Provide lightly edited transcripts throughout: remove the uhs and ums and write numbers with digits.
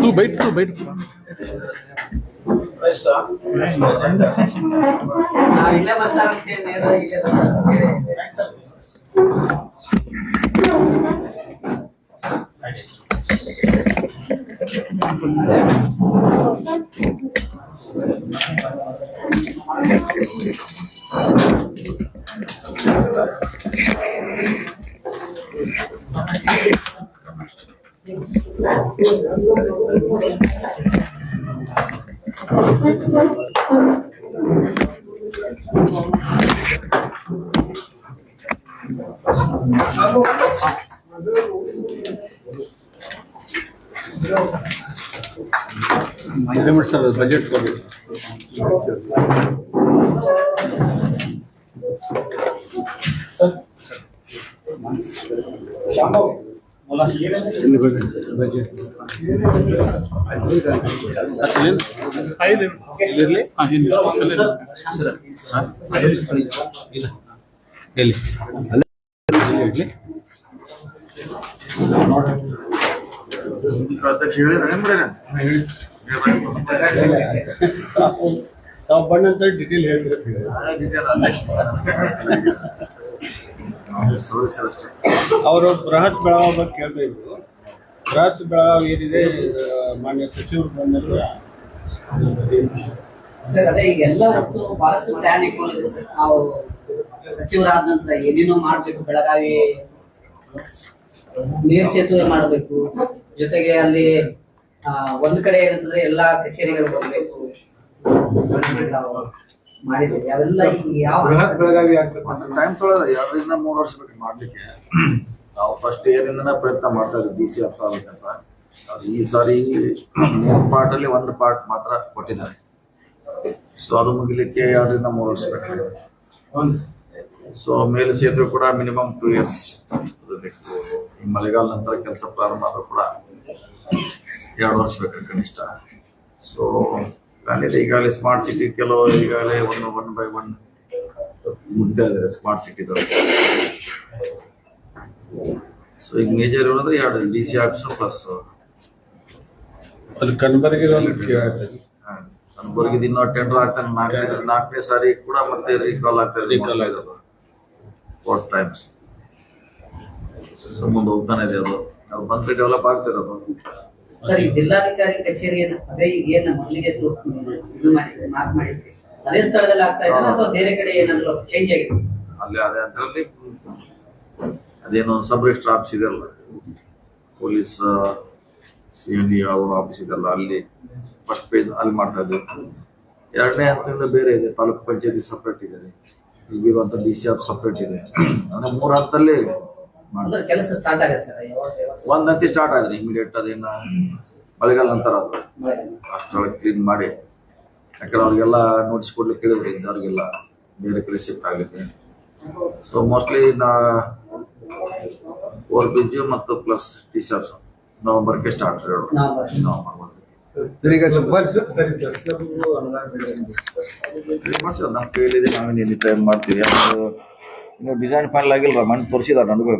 तू बैठ ಇಲ್ಲೇ ಬರ್ತಾರಂತೆ ನೇರ ಇಲ್ಲೇ सर बजट ತಾವು ಬಂದಂತ ಡಿಟೇಲ್ ಹೇಳ್ತೀರಿ ಅವರು ಬೃಹತ್ ಬೆಳಗಾವಿ ಬಗ್ಗೆ ಕೇಳ್ತಾ ಇದ್ರು. ಬೃಹತ್ ಬೆಳಗಾವಿ ಏನಿದೆ ಮಾನ್ಯ ಸಚಿವರು ಬಂದರು ಸರ್. ಅದೇ ಈಗ ಎಲ್ಲ ಹೊತ್ತು ಬಹಳಷ್ಟು ಪ್ಲಾನ್ ಇಟ್ಕೊಂಡಿದೆ ಸರ್. ನಾವು ಸಚಿವರಾದ ನಂತರ ಏನೇನೋ ಮಾಡ್ಬೇಕು. ಬೆಳಗಾವಿ ನೀರ್ ಸೇತುವೆ ಮಾಡಬೇಕು, ಜೊತೆಗೆ ಅಲ್ಲಿ ಒಂದ್ ಕಡೆ ಏನಂದ್ರೆ ಎಲ್ಲಾ ಕಚೇರಿಗಳು ಬರಬೇಕು ಮಾಡಿದ್ದೇವೆ. ಅವೆಲ್ಲ ಯಾವ ಬೃಹತ್ ಬೆಳಗಾವಿ ಟೈಮ್ ತೊಗೊಳ್ಳೋದು 2 ರಿಂದ 3 ವರ್ಷ ಬೇಕು ಮಾಡ್ಲಿಕ್ಕೆ. ನಾವು ಫಸ್ಟ್ ಇಯರ್ ಪ್ರಯತ್ನ ಮಾಡ್ತಾ ಇದ್ವಿ DC ಆಫೀಸ್ ಆಗ್ಬೇಕಂತ. ಈ ಸಾರಿ 3 ಪಾರ್ಟ್ ಅಲ್ಲಿ 1 ಪಾರ್ಟ್ ಮಾತ್ರ ಕೊಟ್ಟಿದ್ದಾರೆ. ಸೊ ಅದು ಮುಗಿಲಿಕ್ಕೆ 2 ರಿಂದ 3 ವರ್ಷ ಬೇಕು. ಸೊ ಮೇಲೆ ಸೇತುವೆ ಕೂಡ ಮಿನಿಮಮ್ 2 ಇಯರ್ಸ್ ಬೇಕು. ಈ ಮಳೆಗಾಲ ನಂತರ ಕೆಲಸ ಪ್ರಾರಂಭ ಆದ್ರೂ ಕೂಡ 2 ವರ್ಷ ಬೇಕು ಕನಿಷ್ಠ. ಸೊ ಈಗಾಗಲೇ ಸ್ಮಾರ್ಟ್ ಸಿಟಿ ಕೆಲವು ಈಗಾಗಲೇ 1 by 1 ಮುಗಿತಾ ಇದ್ದಾರೆ ಸ್ಮಾರ್ಟ್ ಸಿಟಿ. ಸೊ ಈಗ ಮೇಜರ್ ಏನಂದ್ರೆ 2 DC ಆಫೀಸ್ ಪ್ಲಸ್ ಅದು ಕನಬರ್ಗಿ ಕನಬರ್ಗಿ ಇನ್ನೂ ಟೆಂಡರ್ ಆಗ್ತಾನೆ. 4ನೇ ಸಾರಿ ಕೂಡ ಮತ್ತೆ ರೀಕಾಲ್ ಆಗ್ತದೆ. 4 times. ಸೊ ಮುಂದೆ ಹೋಗ್ತಾನೆ ಇದೆ. ಅದು ಬಂದ್ರೆ ಡೆವಲಪ್ ಆಗ್ತದೆ ಅದು. ಸರ್, ಈ ಜಿಲ್ಲಾಧಿಕಾರಿ ಕಚೇರಿಯನ್ನು ಅದೇ ಏನು ಮೊದಲಿಗೆ ಇದು ಮಾಡಿದ್ರೆ ಮಾರ್ಕ್ ಮಾಡಿದ್ರೆ ಅದೇ ಸ್ಥಳದಲ್ಲಿ ಆಗ್ತಾ ಇದೆ ಅಥವಾ ಬೇರೆ ಕಡೆ ಏನಾದ್ರು ಚೇಂಜ್ ಆಗಿದೆ? ಅಲ್ಲಿ ಅದೇ ಅದರಲ್ಲಿ ಅದೇನೋ ಸಬ್ ರಿಜಿಸ್ಟರ್ ಆಫೀಸ್ ಇದೆಯಲ್ಲ, ಪೊಲೀಸ್ CND ಅವ್ರ ಆಫೀಸ್ ಇದೆಲ್ಲ, ಅಲ್ಲಿ ಫಸ್ಟ್ ಪೇಜ್ ಅಲ್ಲಿ ಮಾಡ್ತಾ ಇದ್ದೇವೆ. 2ನೇ ಹಂತದಿಂದ ಬೇರೆ ಇದೆ. ತಾಲೂಕು ಪಂಚಾಯತಿ ಸಪ್ರೇಟ್ ಇದೆ, ಈಗಿರುವಂತ DC ಆಫೀಸ್ ಸಪ್ರೇಟ್ ಇದೆ. ಅಂದ್ರೆ 3 ಹಂತದಲ್ಲಿ ಕೆಲಸ ಸ್ಟಾರ್ಟ್ ಆಗುತ್ತೆ ಸರ್. 1 ಹಂತ ಸ್ಟಾರ್ಟ್ ಆದ್ರೆ ಇಮಿಡಿಯೇಟ್ ಅದೇನ ಮಳೆಗಾಲ ನಂತರ ಅದು ಅಷ್ಟೊಳಗೆ ಕ್ಲೀನ್ ಮಾಡಿ, ಯಾಕಂದ್ರೆ ಅವ್ರಿಗೆಲ್ಲ ನೋಟಿಸ್ ಕೊಡ್ಲಿಕ್ಕೆ ಕೇಳಿದ್ರೆ ಅವ್ರಿಗೆಲ್ಲ ಬೇರೆ ಕಡೆ ಶಿಫ್ಟ್ ಆಗಲಿಕ್ಕೆ. ಸೊ ಮೋಸ್ಟ್ಲಿ ಓವರ್ ಬ್ರಿಡ್ಜ್ ಮತ್ತು ಪ್ಲಸ್ DC ಆಫೀಸ್ ನವೆಂಬರ್ಗೆ ಸ್ಟಾರ್ಟ್. ನವೆಂಬರ್ ನಮ್ಮ ಕೈಲಿದೆ, ನಾವೇನು ಟ್ರೈ ಮಾಡ್ತೀವಿ. ಇನ್ನು ಡಿಸೈನ್ ಫೈನಲ್ ಆಗಿಲ್ವಾ? ಮಣ್ಣು ತೋರಿಸಿದಾರೆ ನನಗೂ.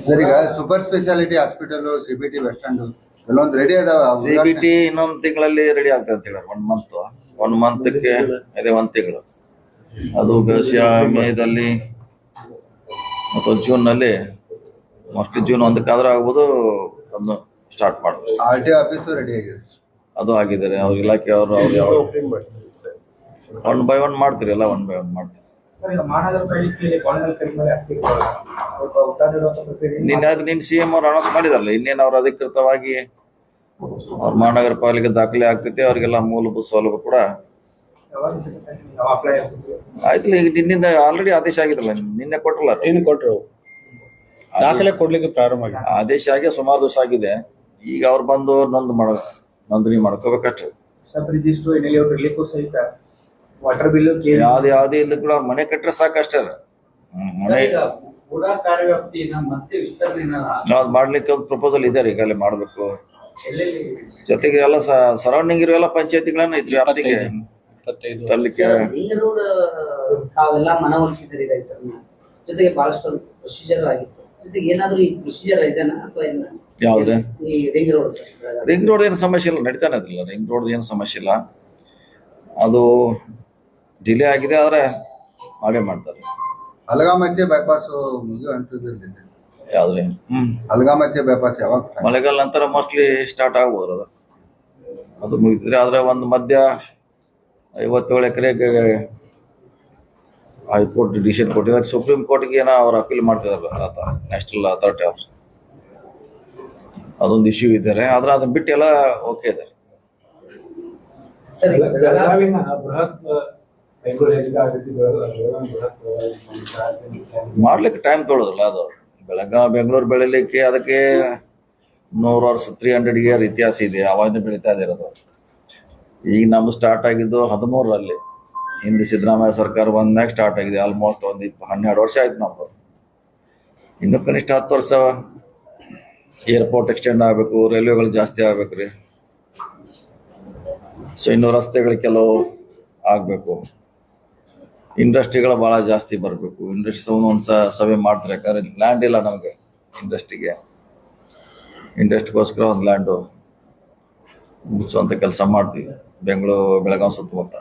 ಸರ್, ಈಗ super speciality hospital CBT bus stand ಕೆಲವೊಂದು ರೆಡಿ ಅದಾವ. CBT ಇನ್ನೊಂದು ತಿಂಗಳಲ್ಲಿ ರೆಡಿ ಆಗ್ತದೆ ಅಂತ ಹೇಳಿದ್ರು. 1 ಮಂತ್ಗೆ ಅದೇ 1 ತಿಂಗಳು. ಅದು ಬಹುಶಃ ಮೇದಲ್ಲಿ ಮತ್ತು ಜೂನ್ನಲ್ಲಿ, ಮೋಸ್ಟ್ಲಿ ಜೂನ್ 1 ಆಗ್ಬೋದು. ಅದನ್ನು ಸ್ಟಾರ್ಟ್ ಮಾಡ್ತಾರೆ. RTO ಆಫೀಸು ರೆಡಿ ಆಗಿದೆ, ಅದು ಆಗಿದ್ದಾರೆ. ಅವ್ರ ಇಲಾಖೆ ಅವರು 1 by 1 ಮಾಡ್ತೀರಿ, ಎಲ್ಲ 1 by 1 ಮಾಡ್ತೀರಿ. ನಿನ್ನ CM ಅವ್ರು ಅನೌನ್ಸ್ ಮಾಡಿದಾರಲ್ಲ, ಇನ್ನೇನು ಅವ್ರು ಅಧಿಕೃತವಾಗಿ ಅವ್ರ ಮಹಾನಗರ ಪಾಲಿಕೆ ದಾಖಲೆ ಆಗ್ತೈತೆ. ಅವ್ರಿಗೆಲ್ಲ ಮೂಲಭೂತ ಸೌಲಭ್ಯ ಕೂಡ ಆಯ್ತು. ಈಗ ನಿನ್ನಿಂದ ಆಲ್ರೆಡಿ ಆದೇಶ ಆಗಿದ್ರಲ್ಲ, ನಿನ್ನೆ ಕೊಟ್ಟಲ್ಲ? ಏನು ಕೊಟ್ಟರು? ದಾಖಲೆ ಕೊಡ್ಲಿಕ್ಕೆ ಪ್ರಾರಂಭ ಆಗಿದೆ. ಆದೇಶ ಆಗಿ ಸುಮಾರು ದಿವಸ ಆಗಿದೆ. ಈಗ ಅವ್ರು ಬಂದು ನೋಂದಣಿ ಮಾಡ್ಕೋಬೇಕಷ್ಟೇ. ಸಬ್ ರಿಜಿಸ್ಟ್ರು ಇರಲಿಕ್ಕೂ ಸಹಿತ ವಾಟರ್ ಬಿಲ್ ಯಾವ್ದೇ ಇಲ್ಲ ಕೂಡ ಅವ್ರ ಮನೆ ಕಟ್ಟರೆ ಸಾಕಷ್ಟೇ. ಮನೆ ನಾವ್ ಮಾಡ್ಲಿಕ್ಕೆ ಒಂದು ಪ್ರಪೋಸಲ್ ಇದೆ, ಈಗಲೇ ಮಾಡ್ಬೇಕು. ಜೊತೆಗೆ ಎಲ್ಲ ಸರೌಂಡಿಂಗ್ ಇರೋ ಎಲ್ಲ ಪಂಚಾಯತಿಗಳನ್ನ ಇದ್ರ ವ್ಯಾಪ್ತಿಗೆ ತರಲಿಕ್ಕೆ ಬೆಂಗಳೂರು ತಾವೆಲ್ಲ ಮನವೊಲಿಸಿದ್ರಿ ರೈತರನ್ನ, ಜೊತೆಗೆ ಬಹಳಷ್ಟು ಪ್ರೊಸೀಜರ್ ಆಗಿತ್ತು, ಜೊತೆಗೆ ಏನಾದ್ರು ಈ ಪ್ರೊಸೀಜರ್ ಇದೆನಾ ಅಥವಾ ಏನು ಯಾವ್ದು ಈ ರಿಂಗ್ ರೋಡ್ ರಿಂಗ್ ರೋಡ್ ಏನು ಸಮಸ್ಯೆ ಇಲ್ಲ, ನಡೀತಾನೆ ಇದಿಲ್ಲ. ರಿಂಗ್ ರೋಡ್ ಏನು ಸಮಸ್ಯೆ ಇಲ್ಲ, ಅದು ಡಿಲೇ ಆಗಿದೆ, ಆದ್ರೆ ಮಾಡೇ ಮಾಡ್ತಾರೆ. ಹಲಗಾಮಚ್ಚೆ ಬೈಪಾಸ್ ಮುಗಿಯೋ ಹಂತದಲ್ಲಿದೆ. ಯಾವ್ದ್ರಿ ಹಲಗಾಮಚ್ಚೆ ಬೈಪಾಸ್ ಯಾವಾಗ ಮಳೆಗಾಲ ನಂತರ ಮೋಸ್ಟ್ಲಿ ಸ್ಟಾರ್ಟ್ ಆಗ್ಬೋದು ಅದು ಮುಗಿತಿದ್ರೆ. ಆದ್ರೆ ಒಂದು ಮಧ್ಯ 57 ಎಕರೆಗೆ ಹೈಕೋರ್ಟ್ ಡಿಸಿಷನ್ ಕೊಟ್ಟಿದ್ದಾರೆ. ಸುಪ್ರೀಂ ಕೋರ್ಟ್ಗೆ ಏನೋ ಅವ್ರು ಅಪೀಲ್ ಮಾಡ್ತಿದಾರೆ, ನ್ಯಾಷನಲ್ ಅಥಾರಿಟಿ ಅವ್ರು. ಅದೊಂದು ಇಶ್ಯೂ ಇದ್ದಾರೆ, ಆದ್ರೆ ಅದನ್ನ ಬಿಟ್ಟು ಎಲ್ಲ ಓಕೆ ಇದೆ. ಸರಿ, ಬೆಳಗಾವಿನ ಬೃಹತ್ ಮಾಡ್ಲಿಕ್ಕೆ ಟೈಮ್ ತೊಗೊಳೋದಿಲ್ಲ ಅದು. ಬೆಂಗಳೂರು ಬೆಳಿಲಿಕ್ಕೆ ಅದಕ್ಕೆ 100 ವರ್ಷ 300 ಇಯರ್ ಇತಿಹಾಸ ಇದೆ, ಅವಾಗಿಂದ ಬೆಳೀತಾ ಇರೋದು. ಈಗ ನಮ್ದು ಸ್ಟಾರ್ಟ್ ಆಗಿದ್ದು 13ರಲ್ಲಿ, ಹಿಂದೆ ಸಿದ್ದರಾಮಯ್ಯ ಸರ್ಕಾರ ಬಂದ್ಮ್ಯಾಗ ಸ್ಟಾರ್ಟ್ ಆಗಿದೆ. ಆಲ್ಮೋಸ್ಟ್ ಒಂದು 12 ವರ್ಷ ಆಯ್ತು ನಮ್ದು. ಇನ್ನು ಕನಿಷ್ಠ 10 ವರ್ಷ ಏರ್ಪೋರ್ಟ್ ಎಕ್ಸ್ಟೆಂಡ್ ಆಗಬೇಕು, ರೈಲ್ವೆಗಳು ಜಾಸ್ತಿ ಆಗ್ಬೇಕ್ರಿ. ಸೊ ಇನ್ನು ರಸ್ತೆಗಳು ಕೆಲವು ಆಗಬೇಕು, ಇಂಡಸ್ಟ್ರಿಗಳು ಭಾಳ ಜಾಸ್ತಿ ಬರಬೇಕು. ಇಂಡಸ್ಟ್ರಿ ಒಂದು ಸಭೆ ಮಾಡ್ತಾರೆ, ಯಾಕಂದ್ರೆ ಲ್ಯಾಂಡ್ ಇಲ್ಲ ನಮಗೆ ಇಂಡಸ್ಟ್ರಿಗೆ. ಇಂಡಸ್ಟ್ರಿಗೋಸ್ಕರ ಒಂದು ಲ್ಯಾಂಡು ಮುಗಿಸುವಂಥ ಕೆಲಸ ಮಾಡ್ತೀವಿ ಬೆಳಗಾವಿ ಸುತ್ತಮುತ್ತ.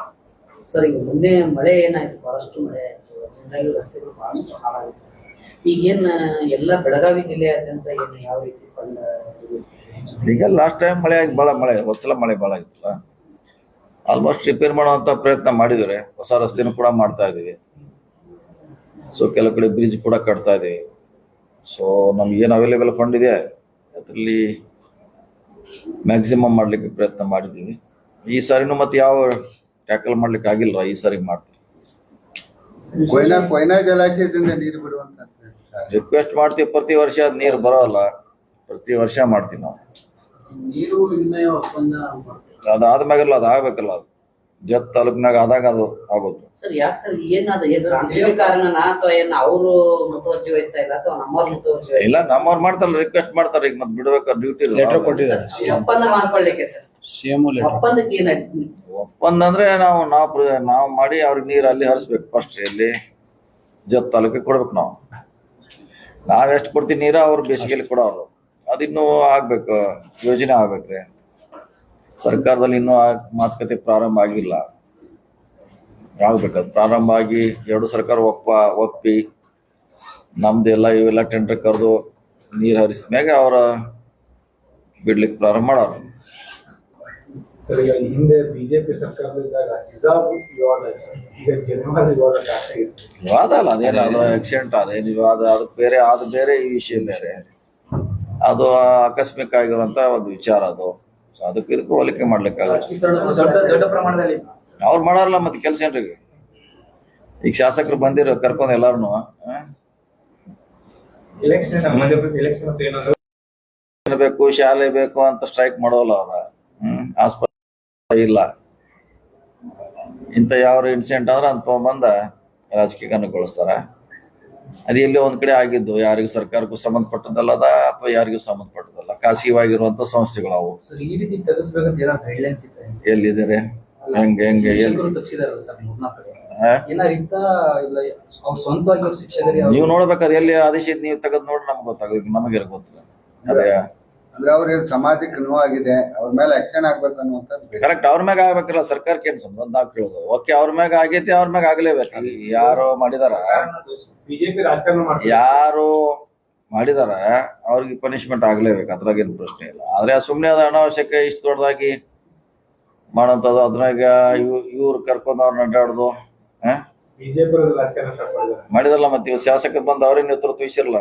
ಸರ್, ಈಗ ಮೊನ್ನೆ ಮಳೆ ಏನಾಯ್ತು, ಬಹಳಷ್ಟು ಮಳೆ ಆಯ್ತು, ಹೀಗಾಗಿ ರಸ್ತೆಗಳು ಬಹಳಷ್ಟು ಹಾಳಾಗಿತ್ತು. ಈಗೇನ್ ಎಲ್ಲ ಬೆಳಗಾವಿ ಜಿಲ್ಲೆಯಾದ್ಯಂತ ಏನು ಯಾವ ರೀತಿ ಈಗ ಲಾಸ್ಟ್ ಟೈಮ್ ಮಳೆ ಆಗಿ ಹೊಸಲ ಮಳೆ ಭಾಳ ಆಗಿತ್ತಲ್ಲ, ಆಲ್ಮೋಸ್ಟ್ ರಿಪೇರ್ ಮಾಡುವಂತ ಪ್ರಯತ್ನ ಮಾಡಿದ್ರೆ, ಹೊಸ ರಸ್ತೆನೂ ಕೂಡ ಮಾಡ್ತಾ ಇದೀವಿ. ಸೊ ಕೆಲವು ಕಡೆ ಬ್ರಿಡ್ಜ್ ಕೂಡ ಕಟ್ತಾ ಇದೀವಿ. ಸೊ ನಮ್ಗೆ ಏನು ಅವೈಲೇಬಲ್ ಫಂಡ್ ಇದೆ ಅದರಲ್ಲಿ ಮ್ಯಾಕ್ಸಿಮಮ್ ಮಾಡ್ಲಿಕ್ಕೆ ಪ್ರಯತ್ನ ಮಾಡಿದ್ದೀವಿ. ಈ ಸಾರಿನೂ ಮತ್ತೆ ಯಾವ ಟ್ಯಾಕಲ್ ಮಾಡ್ಲಿಕ್ಕೆ ಆಗಿಲ್ಲ, ಈ ಸಾರಿ ಮಾಡ್ತೀವಿ. ಕೊಯ್ನಾ ಜಲಾಶಯದಿಂದ ನೀರು ಬಿಡುವಂತ ರಿಕ್ವೆಸ್ಟ್ ಮಾಡ್ತೀವಿ, ಪ್ರತಿ ವರ್ಷ ಅದ್ ನೀರು ಬರೋಲ್ಲ, ಪ್ರತಿ ವರ್ಷ ಮಾಡ್ತೀವಿ ನಾವು. ನೀರು ವಿನಿಮಯ ಒಪ್ಪಂದ ಅದಾದ್ಮ್ಯಾಗಲ್ಲ, ಅದು ಆಗ್ಬೇಕಲ್ಲ, ಅದು ಜತ್ ತಾಲೂಕ್ನಾಗ ಆದಾಗ ಅದು ಆಗೋದು. ಸರ್, ಯಾಕೆ ಸರ್ ಏನಾದ ಕಾರಣನ ಅಥವಾ ಏನು ಅವರು ಮುತುವರ್ಜಿ ವಹಿಸ್ತಾ ಇಲ್ಲ ಅಥವಾ ನಮ್ಮವ್ರು ಮುತುವರ್ಜಿ ಇಲ್ಲ, ನಮ್ಮವ್ರು ಮಾಡ್ತಾರಲ್ಲ, ರಿಕ್ವೆಸ್ಟ್ ಮಾಡ್ತಾರೆ. ಈಗ ಮತ್ತೆ ಬಿಡ್ಬೇಕಾದ್ರೆ ಡ್ಯೂಟಿ ಒಪ್ಪಂದ ಮಾಡ್ಕೊಳ್ಳಿಕ್ಕೆ ಸರ್, ಒಪ್ಪಂದಕ್ಕೆ ಏನಾಯ್ತು? ಒಪ್ಪಂದ ಅಂದ್ರೆ ನಾವು ಮಾಡಿ ಅವ್ರಿಗೆ ನೀರು ಅಲ್ಲಿ ಹರಿಸ್ಬೇಕು. ಫಸ್ಟ್ ಎಲ್ಲಿ ಜತ್ ತಾಲೂಕಿಗೆ ಕೊಡ್ಬೇಕು. ನಾವ್ ಎಷ್ಟು ಕೊಡ್ತೀವಿ ನೀರು, ಅವ್ರು ಬೇಸಿಗೆಯಲ್ಲಿ ಕೊಡೋರು. ಅದಿನ್ನೂ ಆಗ್ಬೇಕು, ಯೋಜನೆ ಆಗ್ಬೇಕ್ರಿ. ಸರ್ಕಾರದಲ್ಲಿ ಇನ್ನೂ ಮಾತುಕತೆ ಪ್ರಾರಂಭ ಆಗಿಲ್ಲ, ಆಗ್ಬೇಕದು. ಪ್ರಾರಂಭ ಆಗಿ 2 ಸರ್ಕಾರ ಒಪ್ಪಿ ನಮ್ದೆಲ್ಲ ಇವೆಲ್ಲ ಟೆಂಡರ್ ಕರೆದು ನೀರು ಹರಿಸಿದ್ಮ್ಯಾಗ ಅವರ ಬಿಡ್ಲಿಕ್ಕೆ ಪ್ರಾರಂಭ ಮಾಡೋರು. ಹಿಂದೆ ಬಿಜೆಪಿ ಸರ್ಕಾರದಾಗ ಹಿಜಾಬ್ ವಿವಾದ, ಈಗ ಜನ್ಮದ ವಿವಾದ ಜಾಸ್ತಿ ಇತ್ತು. ವಿವಾದ ಅಲ್ಲ ಅದೇನು, ಅದು ಆಕ್ಸಿಡೆಂಟ್ ಅದೇನು ವಿವಾದ, ಅದಕ್ಕೆ ಬೇರೆ, ಅದು ಬೇರೆ, ಈ ವಿಷಯ ಬೇರೆ. ಅದು ಆಕಸ್ಮಿಕ ಆಗಿರುವಂತ ಒಂದು ವಿಚಾರ ಅದು. ಅದಕ್ಕೆ ಇದಕ್ಕೂ ಹೋಲಿಕೆ ಮಾಡ್ಲಿಕ್ಕಾಗಲ್ಲ. ದೊಡ್ಡ ಪ್ರಮಾಣದಲ್ಲಿ ಅವ್ರು ಮಾಡಾರಲ್ಲ, ಮತ್ತೆ ಕೆಲಸ ಏನ್ರಿ? ಈಗ ಶಾಸಕರು ಬಂದಿರೋ ಕರ್ಕೊಂಡು ಎಲ್ಲಾರು ಎಲೆಕ್ಷನ್ ಮಧ್ಯಪ್ರದೇಶ ಎಲೆಕ್ಷನ್ ಅಂತ ಏನಾದ್ರು ಬೇಕು, ಶಾಲೆ ಬೇಕು ಅಂತ ಸ್ಟ್ರೈಕ್ ಮಾಡೋಲ್ಲ ಅವ್ರ. ಆಸ್ಪತ್ರೆ ಇಲ್ಲ, ಇಂಥ ಯಾವ ಇನ್ಸಿಡೆಂಟ್ ಆದ್ರೆ ಅಂತ ತಗೊಂಬಂದ ರಾಜಕೀಯಕ್ಕೆ ಅನುಗೊಳಿಸ್ತಾರ. ಅದು ಎಲ್ಲಿ ಒಂದ್ ಕಡೆ ಆಗಿದ್ದು, ಯಾರಿಗೂ ಸರ್ಕಾರಕ್ಕೂ ಸಂಬಂಧಪಟ್ಟದಲ್ಲದ ಅಥವಾ ಯಾರಿಗೂ ಸಂಬಂಧಪಟ್ಟದಲ್ಲ, ಖಾಸಗಿವಾಗಿರುವಂತ ಸಂಸ್ಥೆಗಳು ಅವು. ಈ ರೀತಿ ತೆಗೆಸ್ಬೇಕಂತ ಏನಾದ್ರು ಗೈಡ್ಲೈನ್ಸ್ ಇದೆ? ಎಲ್ಲಿದ್ದಾರೆ, ಹೆಂಗೆ ನೀವು ನೋಡ್ಬೇಕಾದ್ರೆ ಎಲ್ಲಿ ಆದೇಶ ನೀವು ತೆಗೆದು ನೋಡಿ, ನಮ್ಗೆ ಗೊತ್ತಾಗ, ನಮಗಿರ ಗೊತ್ತಿಲ್ಲ. ಅದೇ ಅಂದ್ರೆ ಅವ್ರ ಸಮಾಜಕ್ಕೆ ನೋವಾಗಿದೆ, ಅವ್ರ ಮೇಲೆ ಆಕ್ಷನ್ ಆಗ್ಬೇಕು ಅನ್ನುವಂಥದ್ದು. ಕರೆಕ್ಟ್, ಅವ್ರ ಮ್ಯಾಗ ಆಗ್ಬೇಕಲ್ಲ, ಸರ್ಕಾರಕ್ಕೆ ಏನ್ ಸಂಬಂಧ ನಾವ್ ಕೇಳೋದು. ಓಕೆ, ಅವ್ರ ಮ್ಯಾಗ ಆಗೈತಿ, ಅವ್ರ ಮ್ಯಾಗ ಆಗ್ಲೇಬೇಕು. ಯಾರು ಮಾಡಿದಾರ, ಬಿಜೆಪಿ ರಾಜಕಾರಣ ಮಾಡ್ತಾರೆ, ಯಾರು ಮಾಡಿದಾರ ಅವ್ರಿಗೆ ಪನಿಷ್ಮೆಂಟ್ ಆಗ್ಲೇಬೇಕು, ಅದ್ರಾಗೇನು ಪ್ರಶ್ನೆ ಇಲ್ಲ. ಆದ್ರೆ ಸುಮ್ನೆ ಅದು ಅನಾವಶ್ಯಕ ಇಷ್ಟು ದೊಡ್ಡದಾಗಿ ಮಾಡೋಂಥದ್ದು, ಅದ್ರಾಗ ಇವ್ರು ಕರ್ಕೊಂಡು ಅವ್ರನ್ನ ಅಡ್ಡಾಡ್ದು ಬಿಜೆಪಿ ರಾಜಕಾರಣ ಮಾಡಿದಾರಲ್ಲ. ಮತ್ತೆ ಇವ್ ಶಾಸಕರು ಬಂದು ಅವ್ರೇನ್ ನೇತೃತ್ವ ವಹಿಸಿರಲ್ಲ,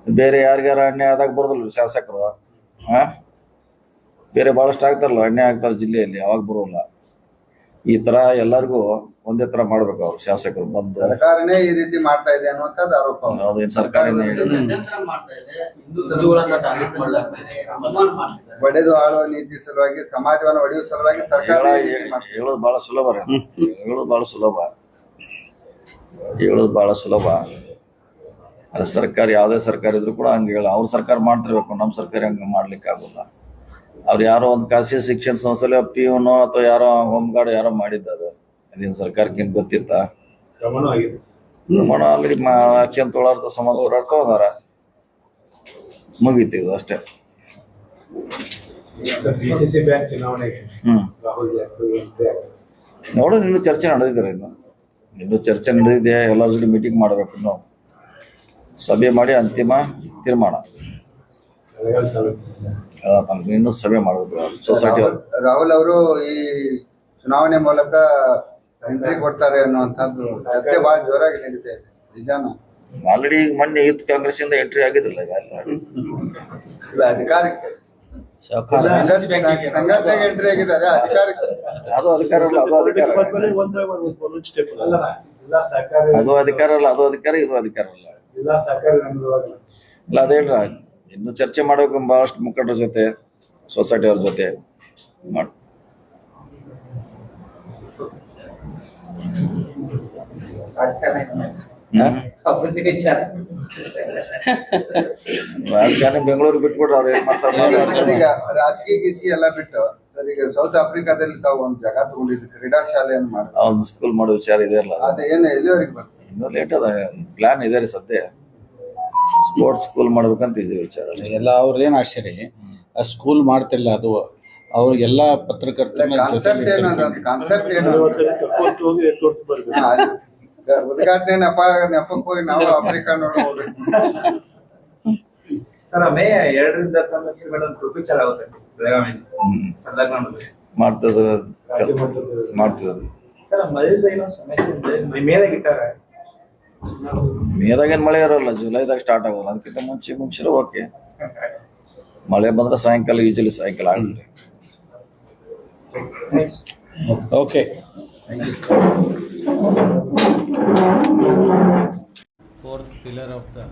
ಬೇರೆ ಯಾರಿಗಾರ ಅನ್ಯಾಯ ಆದಾಗ ಬರೋದಿಲ್ಲ ಶಾಸಕರು. ಬೇರೆ ಬಹಳಷ್ಟು ಆಗ್ತಾರಲ್ಲ, ಅನ್ಯಾಯ ಆಗ್ತಾರ ಜಿಲ್ಲೆಯಲ್ಲಿ, ಅವಾಗ ಬರೋಲ್ಲ. ಈ ತರ ಎಲ್ಲರಿಗೂ ಒಂದೇ ತರ ಮಾಡ್ಬೇಕು ಅವ್ರು ಶಾಸಕರು ಬಂದು. ಸರ್ಕಾರನೇ ಈ ರೀತಿ ಮಾಡ್ತಾ ಇದೆ ಅನ್ನುವಂಥದ್ದು ಆರೋಪ. ಅದೇನು ಸರ್ಕಾರನೇ ಒಡೆದು ಆಳುವ ನೀತಿ ಸಲುವಾಗಿ, ಸಮಾಜವನ್ನು ಒಡೆಯುವ ಸಲುವಾಗಿ ಸರ್ಕಾರ ಹೇಳೋದು ಬಹಳ ಸುಲಭ ರೀ. ಹೇಳೋದು ಬಹಳ ಸುಲಭ. ಸರ್ಕಾರ, ಯಾವುದೇ ಸರ್ಕಾರ ಇದ್ರು ಕೂಡ ಹಂಗೆ ಹೇಳ, ಅವ್ರ ಸರ್ಕಾರ ಮಾಡ್ತಿರ್ಬೇಕು, ನಮ್ಮ ಸರ್ಕಾರ ಹಂಗೆ ಮಾಡ್ಲಿಕ್ಕೆ ಆಗೋಲ್ಲ. ಅವ್ರು ಯಾರೋ ಒಂದು ಖಾಸಗಿ ಶಿಕ್ಷಣ ಸಂಸ್ಥೆಲಿ ಪಿಯುನೋ ಅಥವಾ ಯಾರೋ ಹೋಮ್ ಗಾರ್ಡ್ ಯಾರೋ ಮಾಡಿದ್ದ ಅದು ಅದೇನು ಸರ್ಕಾರಕ್ಕೆ ಏನ್ ಗೊತ್ತಿತ್ತ ಗಮನ ಆಗಿದೆ. ಪ್ರಮಾಣ ಆಲ್ರೆಡಿ ಆಕ್ಷನ್ ತೊಗೊಳಾರ್ದ ಸಂಬಂಧ ಓಡಾಡ್ಕೊ ಹೋದಾರ ಮುಗೀತಿದು ಅಷ್ಟೇ. ಡಿಸಿಸಿ ಬ್ಯಾಂಕ್ ಚುನಾವಣೆಗೆ ರಾಹುಲ್ ಗಾಂಧಿ ನೋಡೋಣ, ಇನ್ನೂ ಚರ್ಚೆ ನಡೆದಿದ್ದಾರೆ, ಇನ್ನೂ ಚರ್ಚೆ ನಡೆದಿದೆ. ಎಲ್ಲರ ಜೊತೆ ಮೀಟಿಂಗ್ ಮಾಡಬೇಕು, ಇನ್ನು ಸಭೆ ಮಾಡಿ ಅಂತಿಮ ತೀರ್ಮಾನ. ಇನ್ನೂ ಸಭೆ ಮಾಡಬೇಕು ಸೊಸೈಟಿ ಅವರು. ರಾಹುಲ್ ಅವರು ಈ ಚುನಾವಣೆ ಮೂಲಕ ಎಂಟ್ರಿ ಕೊಡ್ತಾರೆ ಅನ್ನುವಂಥದ್ದು ಚರ್ಚೆ ಬಹಳ ಜೋರಾಗಿ ನಡೀತಾ ಇದೆ. ನಿಜಾನ ಆಲ್ರೆಡಿ ಈಗ ಮೊನ್ನೆ ಯೂತ್ ಕಾಂಗ್ರೆಸ್ ಇಂದ ಎಂಟ್ರಿ ಆಗಿದ್ರಲ್ಲ ಅಧಿಕಾರಕ್ಕೆ ಸಂಘಟನೆಗೆ ಎಂಟ್ರಿ ಆಗಿದ್ದಾರೆ, ಅಧಿಕಾರಕ್ಕೆ ಅದು ಅಧಿಕಾರ ಅಲ್ಲ, ಅದು ಅಧಿಕಾರ ಅಲ್ಲ ಜಿಲ್ಲಾ ಸಹಕಾರಿ ಅದು ಅಧಿಕಾರ ಅಲ್ಲ, ಅದು ಅಧಿಕಾರ, ಇದು ಅಧಿಕಾರ ಅಲ್ಲ. ಜಿಲ್ಲಾ ಸಹಕಾರಿ ರಂಗದೊಳಗೆ ಇಲ್ಲ ಅದೇನ್ರ ಇನ್ನು ಚರ್ಚೆ ಮಾಡಬೇಕು ಬಹಳಷ್ಟು ಮುಖಂಡರ ಜೊತೆ, ಸೊಸೈಟಿ ಅವ್ರ ಜೊತೆ ಮಾಡಿ. ಅಭಿವೃದ್ಧಿ ವಿಚಾರ ರಾಜಧಾನಿ ಬೆಂಗಳೂರು ಬಿಟ್ಬಿಟ್ರೆ ಅವ್ರು ಏನ್ ಮಾಡ್ತಾರೆ ಸರ್, ಈಗ ರಾಜಕೀಯ ಗೀಚಿ ಎಲ್ಲ ಬಿಟ್ಟು ಸರ್, ಈಗ ಸೌತ್ ಆಫ್ರಿಕಾದಲ್ಲಿ ತಾವು ಒಂದು ಜಾಗ ತಗೊಂಡಿದ್ದು ಕ್ರೀಡಾ ಶಾಲೆಯನ್ನು ಮಾಡಿ ಅವ್ನು ಸ್ಕೂಲ್ ಮಾಡೋ ವಿಚಾರ ಇದೆ ಅಲ್ಲ, ಅದು ಏನು ಎಲ್ಲಿವರೆಗೆ ಬರ್ತದೆ? ಇನ್ನೂ ಲೇಟ್ ಅದ. ಪ್ಲಾನ್ ಇದೆ ರೀ ಸದ್ಯ, ಸ್ಪೋರ್ಟ್ಸ್ ಸ್ಕೂಲ್ ಮಾಡ್ಬೇಕಂತ ಇದೆ ವಿಚಾರ. ಎಲ್ಲ ಅವ್ರದ್ದೇನು ಆಶ್ಚರ್ಯ ಆ ಸ್ಕೂಲ್ ಮಾಡ್ತಿಲ್ಲ, ಅದು ಅವ್ರಿಗೆಲ್ಲ ಪತ್ರಕರ್ತರ ಕಾನ್ಸೆಪ್ಟ್ ಏನದ, ಕಾನ್ಸೆಪ್ಟ್ ಏನು ಉದ್ಘಾಟನೆ ನೆಪಕ್ಕೆ ಹೋಗಿ ನಾವು ಆಫ್ರಿಕಾ ನೋಡ್ಬೋದು. ಸರ್ ಮೇ 2ರಿಂದ ತಮ್ಮ ಮೇಡಮ್ ಟ್ರೋಫಿ ಚಾಲ ಆಗುತ್ತೆ ಬೆಳಗಾವಿ ಮಾಡ್ತದ ಮಾಡ್ತದ. ಸರ್ ಮಳೆದ ಏನೋ ಸಮಸ್ಯೆ ಇದೆ, ಮೇದಾಗ ಇಟ್ಟಾರೆ. ಮೇದಾಗ ಏನ್ ಮಳೆ ಇರೋಲ್ಲ, ಜುಲೈದಾಗ ಸ್ಟಾರ್ಟ್ ಆಗೋಲ್ಲ, ಅದಕ್ಕಿಂತ ಮುಂಚೆ ಓಕೆ. ಮಳೆ ಬಂದ್ರೆ ಸಾಯಂಕಾಲ, ಯೂಶಲಿ ಸಾಯಂಕಾಲ ಆಗುತ್ತೆ. Okay. fourth pillar of the